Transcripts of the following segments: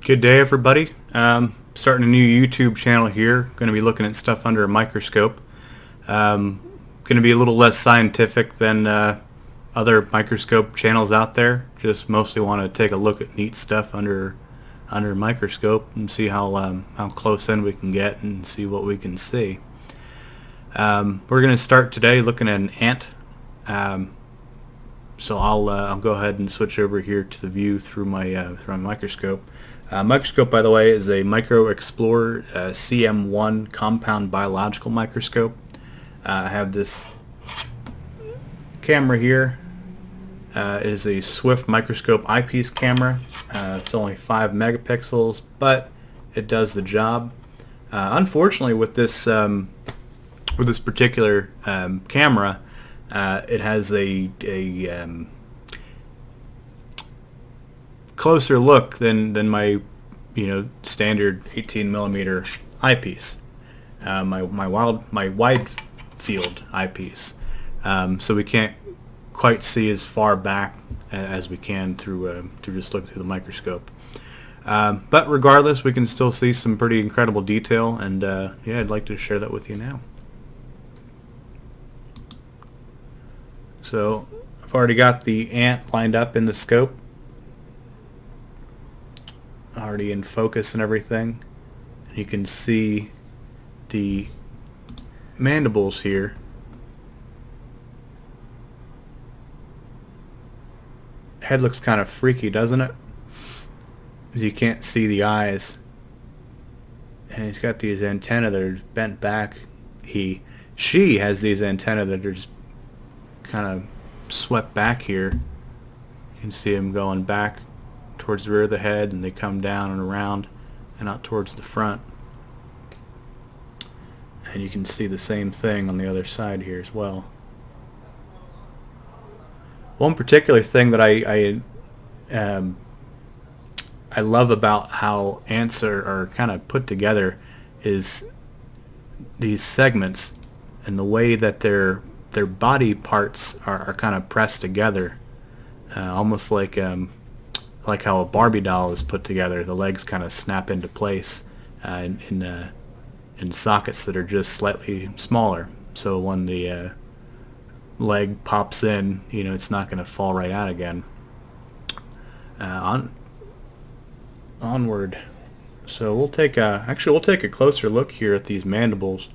Good day, everybody. Starting a new YouTube channel here. Going to be looking at stuff under a microscope. Going to be a little less scientific than other microscope channels out there. Just mostly want to take a look at neat stuff under a microscope and see how close in we can get and see what we can see. We're going to start today looking at an ant. So I'll go ahead and switch over here to the view through my microscope. Microscope, by the way, is a MicroXplore CM-1 compound biological microscope. I have this camera here. It is a Swift microscope eyepiece camera. It's only 5 megapixels, but it does the job. Unfortunately, with this particular camera, it has a closer look than my standard 18 millimeter eyepiece, my wide field eyepiece. So we can't quite see as far back as we can through just looking through the microscope. But regardless, we can still see some pretty incredible detail, and yeah, I'd like to share that with you now. So I've already got the ant lined up in the scope, already in focus and everything. And you can see the mandibles here. Head looks kind of freaky, doesn't it? You can't see the eyes. And he's got these antennae that are bent back. She has these antennae that are just kind of swept back here. You can see them going back towards the rear of the head, and they come down and around and out towards the front. And you can see the same thing on the other side here as well. One particular thing that I love about how ants are kind of put together is these segments and the way that their body parts are kind of pressed together, almost like how a Barbie doll is put together. The legs kind of snap into place in sockets that are just slightly smaller. So when the leg pops in, it's not going to fall right out again. Onward. So we'll take a closer look here at these mandibles.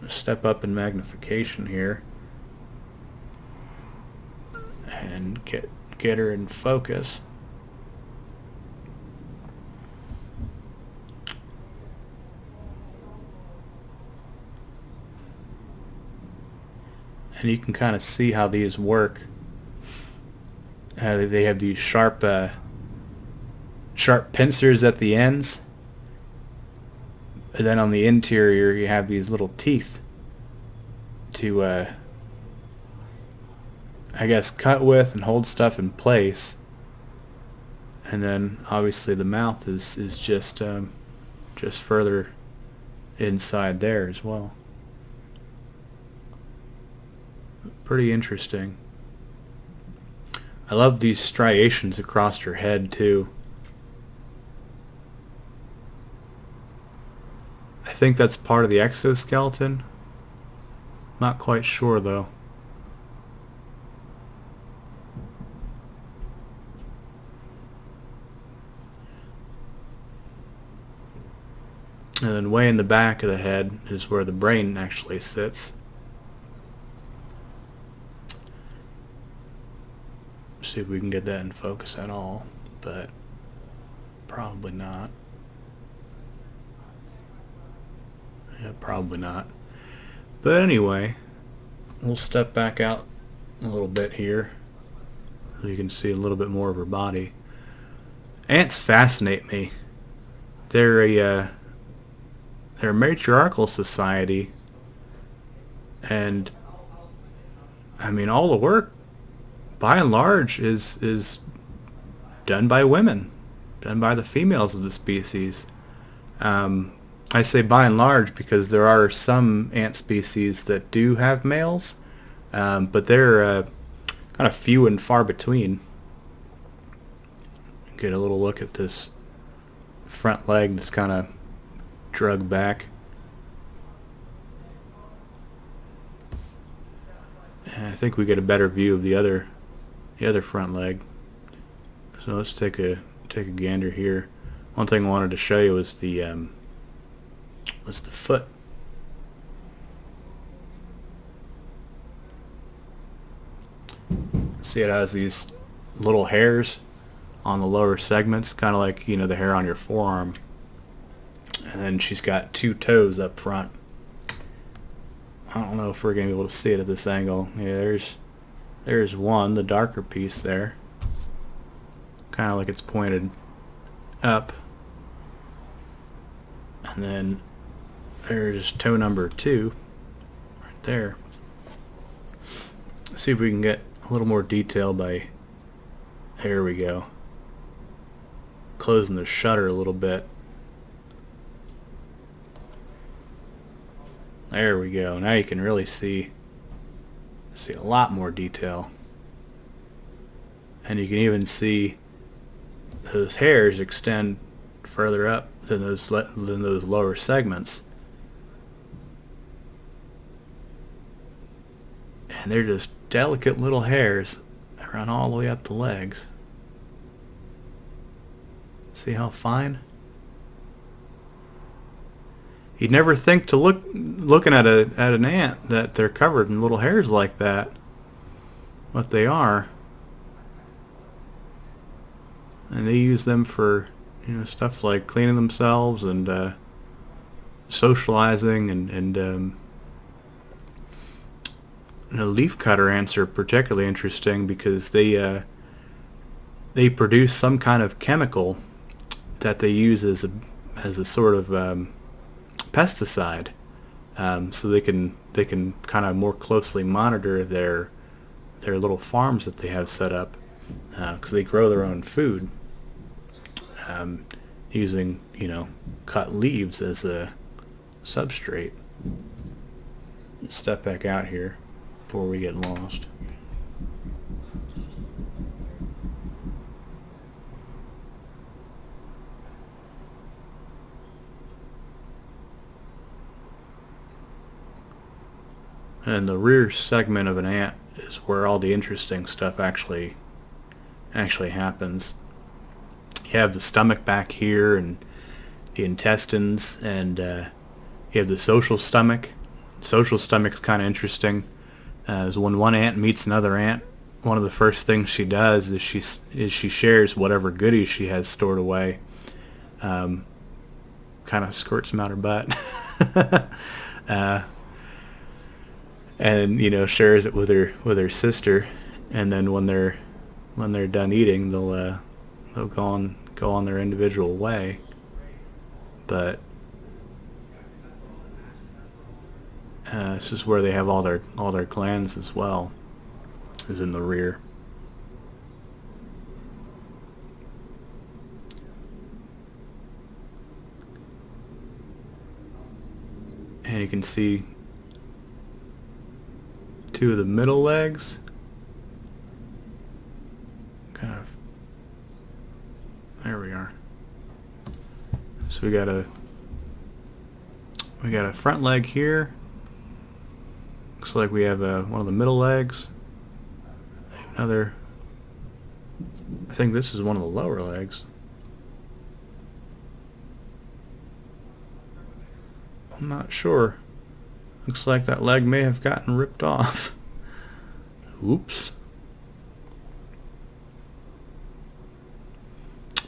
Step up in magnification here and get her in focus. And you can kind of see how these work. They have these sharp pincers at the ends. And then on the interior you have these little teeth to I guess cut with and hold stuff in place. And then obviously the mouth is just further inside there as well. Pretty interesting. I love these striations across her head too. I think that's part of the exoskeleton. Not quite sure though. And then way in the back of the head is where the brain actually sits. See if we can get that in focus at all, but probably not. Yeah, probably not. But anyway, we'll step back out a little bit here so you can see a little bit more of her body. Ants fascinate me. They're a matriarchal society, and I mean all the work by and large is done by women, done by the females of the species. I say by and large because there are some ant species that do have males, but they're kind of few and far between. get a little look at this front leg that's kind of drug back. And I think we get a better view of the other front leg. So let's take a gander here. One thing I wanted to show you was the foot. See, it has these little hairs on the lower segments, kind of like, you know, the hair on your forearm. And then she's got 2 toes up front. I don't know if we're going to be able to see it at this angle. Yeah, there's one, the darker piece there. Kind of like it's pointed up. And then there's toe number 2 right there. Let's see if we can get a little more detail by, there we go, closing the shutter a little bit. There we go. Now you can really see a lot more detail, and you can even see those hairs extend further up than those lower segments, and they're just delicate little hairs that run all the way up the legs. See how fine? You'd never think to looking at an ant that they're covered in little hairs like that, but they are, and they use them for, you know, stuff like cleaning themselves and socializing, and you know, leaf cutter ants are particularly interesting because they produce some kind of chemical that they use as a sort of pesticide, so they can kind of more closely monitor their little farms that they have set up, because they grow their own food using, you know, cut leaves as a substrate. Let's step back out here before we get lost. And the rear segment of an ant is where all the interesting stuff actually happens. You have the stomach back here, and the intestines, and you have the social stomach. Social stomach's kind of interesting. Is when one ant meets another ant, one of the first things she does is she shares whatever goodies she has stored away. Kind of squirts them out her butt. And, you know, shares it with her sister, and then when they're done eating, they'll go on their individual way. But this is where they have all their glands as well, is in the rear. And you can see 2 of the middle legs. Kind of. There we are. So we got a front leg here. Looks like we have one of the middle legs. Another. I think this is one of the lower legs. I'm not sure. Looks like that leg may have gotten ripped off. Oops.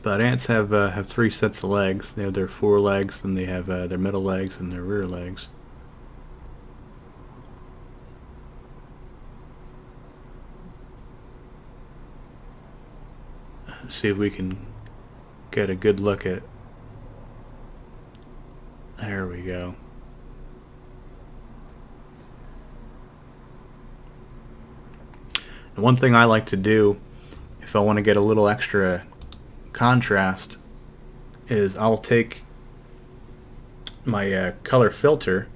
But ants have 3 sets of legs. They have their forelegs, then they have their middle legs and their rear legs. Let's see if we can get a good look at. There we go. And one thing I like to do, if I want to get a little extra contrast, is I'll take my color filter,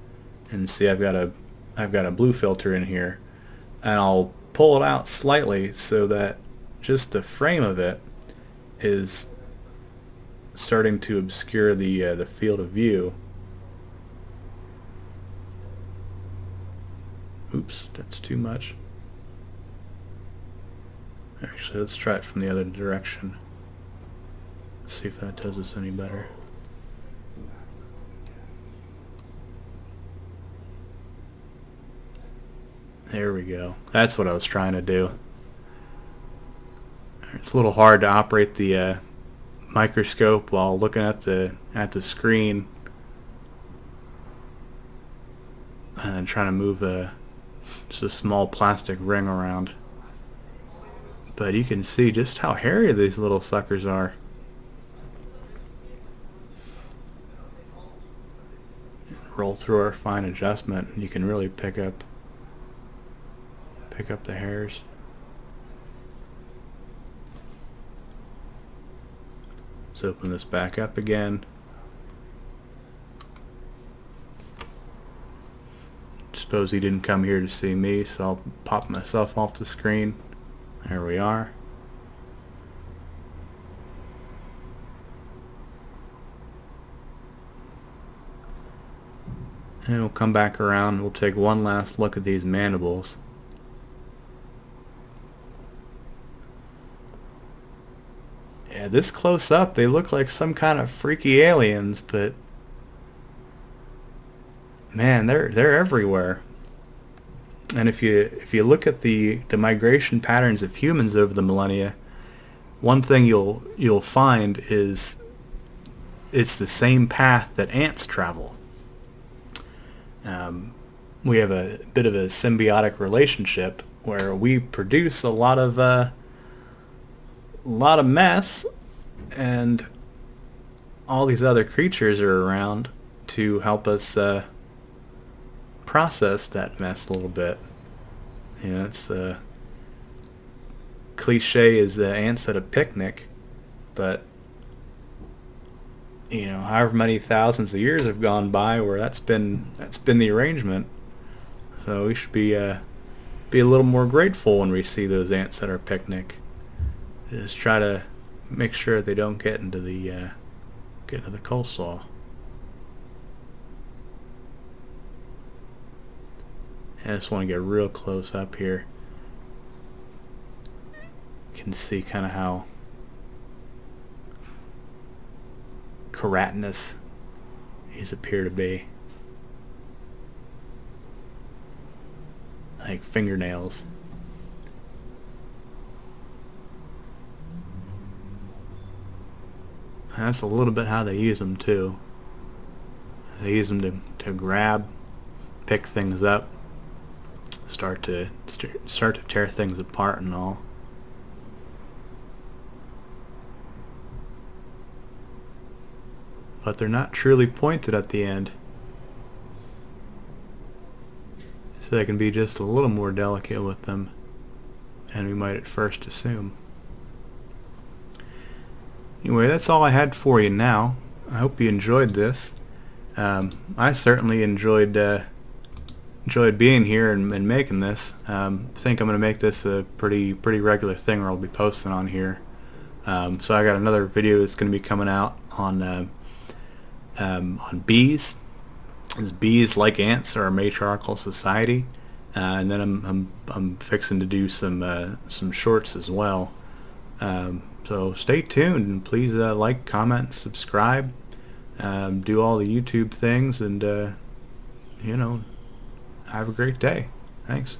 and see I've got a blue filter in here, and I'll pull it out slightly so that just the frame of it is starting to obscure the field of view. Oops, that's too much. Actually, let's try it from the other direction. Let's see if that does us any better. There we go. That's what I was trying to do. It's a little hard to operate the microscope while looking at the screen and then trying to move just a small plastic ring around. But you can see just how hairy these little suckers are. Roll through our fine adjustment, and you can really pick up the hairs. Let's open this back up again. Suppose he didn't come here to see me, so I'll pop myself off the screen. There we are. And we'll come back around. We'll take one last look at these mandibles. Yeah, this close up, they look like some kind of freaky aliens, but man, they're everywhere. And if you look at the migration patterns of humans over the millennia, one thing you'll find is it's the same path that ants travel. We have a bit of a symbiotic relationship where we produce a lot of mess, and all these other creatures are around to help us process that mess a little bit. You know, it's cliche is ants at a picnic, but you know, however many thousands of years have gone by where that's been the arrangement. So we should be a little more grateful when we see those ants at our picnic. Just try to make sure they don't get into the coleslaw. I just want to get real close up here. You can see kind of how keratinous these appear to be. Like fingernails. That's a little bit how they use them too. They use them to grab, pick things up, start to tear things apart and all. But they're not truly pointed at the end, so they can be just a little more delicate with them than we might at first assume. Anyway, that's all I had for you now. I hope you enjoyed this. I certainly enjoyed being here and making this. I think I'm going to make this a pretty regular thing where I'll be posting on here. So I got another video that's going to be coming out on bees. As bees, like ants, are a matriarchal society, and then I'm fixing to do some shorts as well. So stay tuned, and please like, comment, subscribe, do all the YouTube things, and you know, have a great day. Thanks.